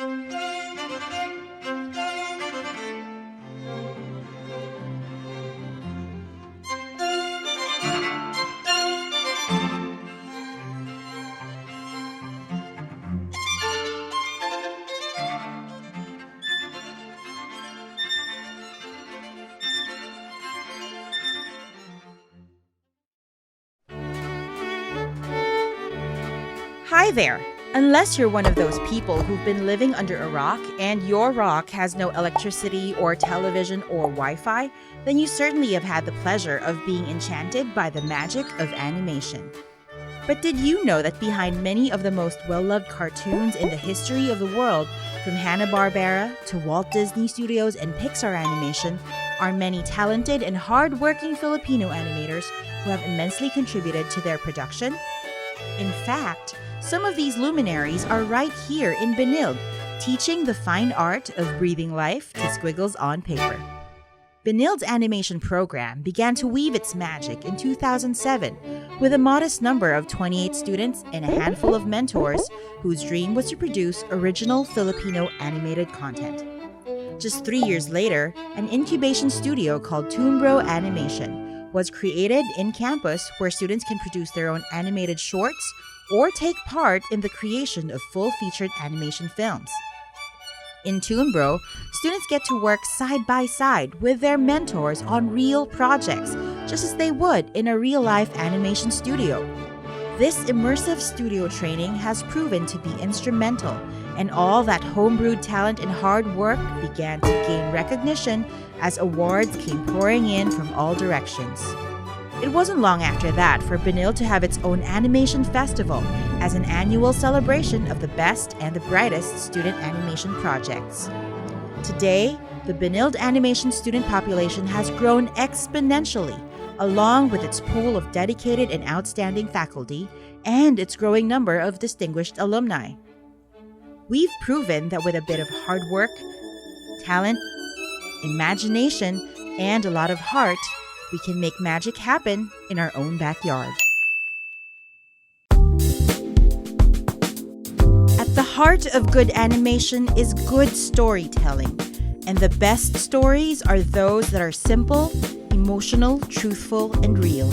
Hi there! Unless you're one of those people who've been living under a rock and your rock has no electricity or television or Wi Fi, then you certainly have had the pleasure of being enchanted by the magic of animation. But did you know that behind many of the most well loved cartoons in the history of the world, from Hanna-Barbera to Walt Disney Studios and Pixar Animation, are many talented and hard-working Filipino animators who have immensely contributed to their production? In fact, some of these luminaries are right here in Benilde, teaching the fine art of breathing life to squiggles on paper. Benilde Animation Program began to weave its magic in 2007 with a modest number of 28 students and a handful of mentors whose dream was to produce original Filipino animated content. Just 3 years later, an incubation studio called Tumbro Animation was created in campus where students can produce their own animated shorts or take part in the creation of full-featured animation films. In Tumbro, students get to work side by side with their mentors on real projects, just as they would in a real-life animation studio. This immersive studio training has proven to be instrumental, and all that homebrewed talent and hard work began to gain recognition as awards came pouring in from all directions. It wasn't long after that for Benilde to have its own animation festival as an annual celebration of the best and the brightest student animation projects. Today, the Benilde animation student population has grown exponentially, along with its pool of dedicated and outstanding faculty and its growing number of distinguished alumni. We've proven that with a bit of hard work, talent, imagination, and a lot of heart, we can make magic happen in our own backyard. At the heart of good animation is good storytelling, and the best stories are those that are simple, emotional, truthful, and real.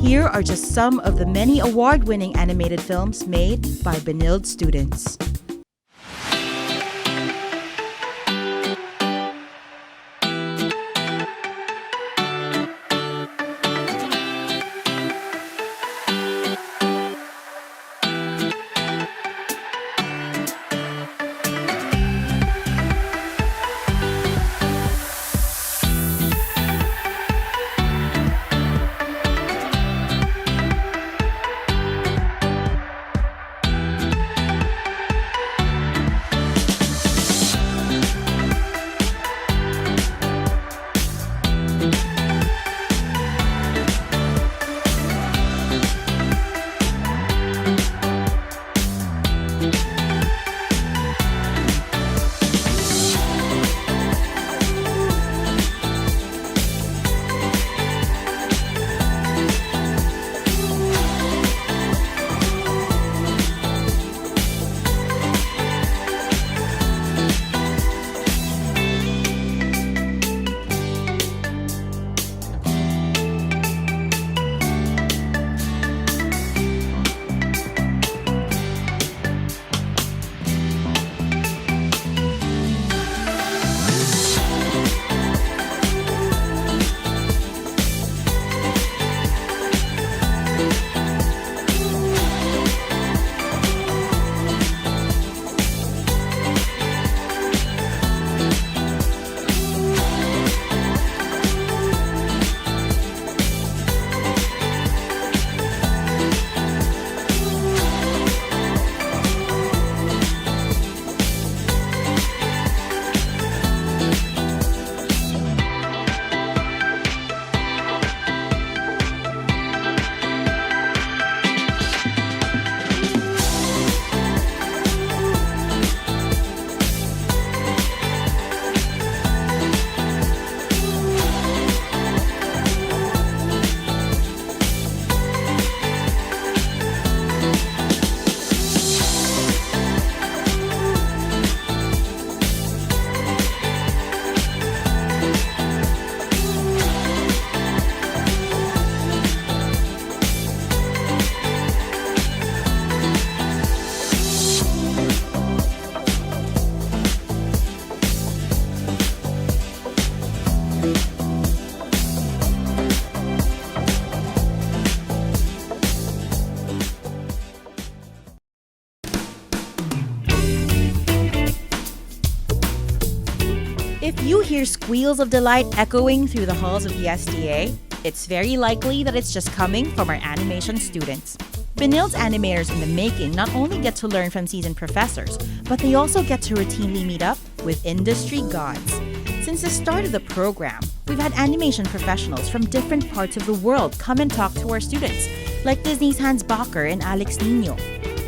Here are just some of the many award-winning animated films made by Benilde students. If you hear squeals of delight echoing through the halls of the SDA, it's very likely that it's just coming from our animation students. Benilde's animators in the making not only get to learn from seasoned professors, but they also get to routinely meet up with industry gods. Since the start of the program, we've had animation professionals from different parts of the world come and talk to our students, like Disney's Hans Bacher and Alex Nino,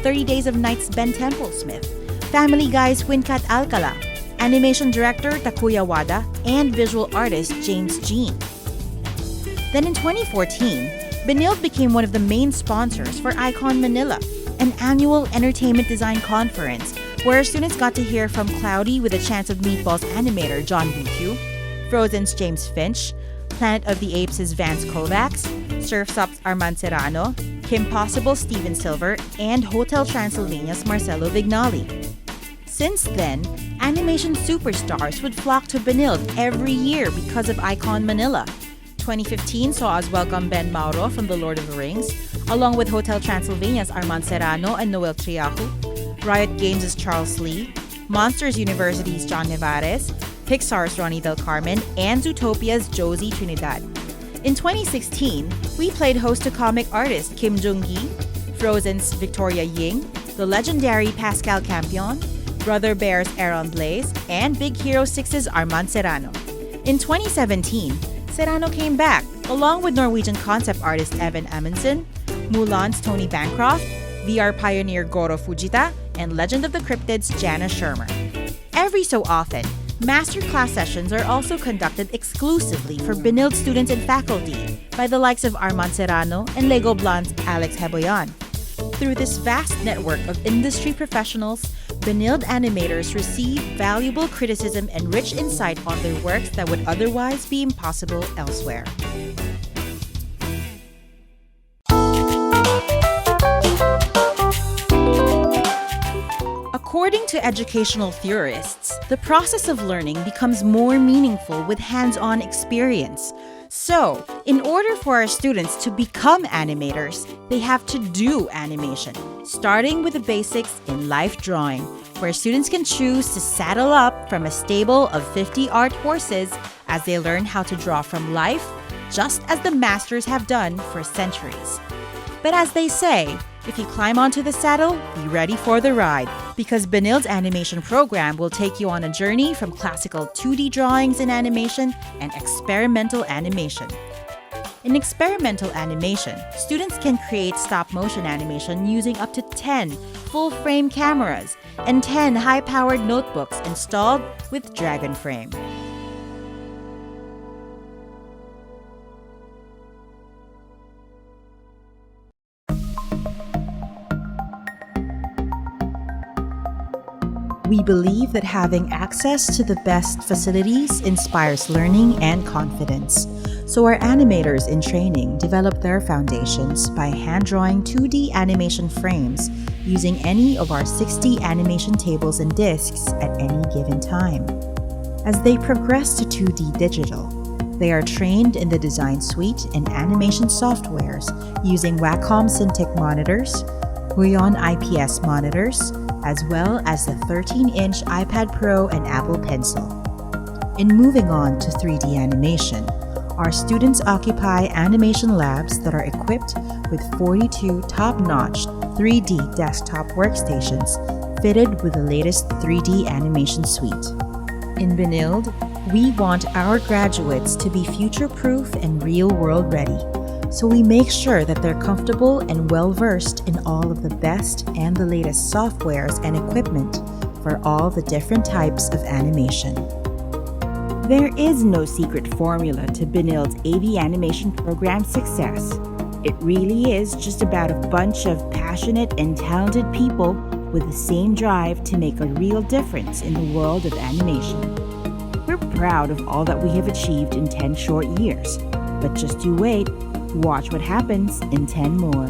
30 Days of Night's Ben Templesmith, Family Guy's Wincat Alcala, animation director Takuya Wada, and visual artist James Jean. Then in 2014, Benilde became one of the main sponsors for Icon Manila, an annual entertainment design conference where students got to hear from Cloudy with a Chance of Meatballs animator John Bucue, Frozen's James Finch, Planet of the Apes' Vance Kovacs, Surf's Up's Armand Serrano, Kim Possible's Steven Silver, and Hotel Transylvania's Marcelo Vignali. Since then, animation superstars would flock to Benilde every year because of Icon Manila. 2015 saw us welcome Ben Mauro from The Lord of the Rings, along with Hotel Transylvania's Armand Serrano and Noel Triahu, Riot Games' Charles Lee, Monsters University's John Nevares, Pixar's Ronnie Del Carmen, and Zootopia's Josie Trinidad. In 2016, we played host to comic artist Kim Jung-gi, Frozen's Victoria Ying, the legendary Pascal Campion, Brother Bear's Aaron Blaze, and Big Hero 6's Armand Serrano. In 2017, Serrano came back, along with Norwegian concept artist Evan Amundsen, Mulan's Tony Bancroft, VR pioneer Goro Fujita, and Legend of the Cryptids' Jana Shermer. Every so often, masterclass sessions are also conducted exclusively for Benilde students and faculty by the likes of Armand Serrano and Lego Blonde's Alex Heboyan. Through this vast network of industry professionals, Benilde animators receive valuable criticism and rich insight on their works that would otherwise be impossible elsewhere. According to educational theorists, the process of learning becomes more meaningful with hands-on experience. So, in order for our students to become animators, they have to do animation, starting with the basics in life drawing, where students can choose to saddle up from a stable of 50 art horses as they learn how to draw from life, just as the masters have done for centuries. But as they say, if you climb onto the saddle, be ready for the ride, because Benilde's animation program will take you on a journey from classical 2D drawings in animation and experimental animation. In experimental animation, students can create stop-motion animation using up to 10 full-frame cameras and 10 high-powered notebooks installed with Dragon Frame. We believe that having access to the best facilities inspires learning and confidence. So our animators in training develop their foundations by hand-drawing 2D animation frames using any of our 60 animation tables and discs at any given time. As they progress to 2D digital, they are trained in the design suite and animation softwares using Wacom Cintiq monitors, Huion IPS monitors, as well as the 13-inch iPad Pro and Apple Pencil. In moving on to 3D animation, our students occupy animation labs that are equipped with 42 top-notch 3D desktop workstations fitted with the latest 3D animation suite. In Benilde, we want our graduates to be future-proof and real-world ready, so we make sure that they're comfortable and well-versed in all of the best and the latest softwares and equipment for all the different types of animation. There is no secret formula to Benilde's AV Animation Program success. It really is just about a bunch of passionate and talented people with the same drive to make a real difference in the world of animation. We're proud of all that we have achieved in 10 short years, but just you wait. Watch what happens in 10 more.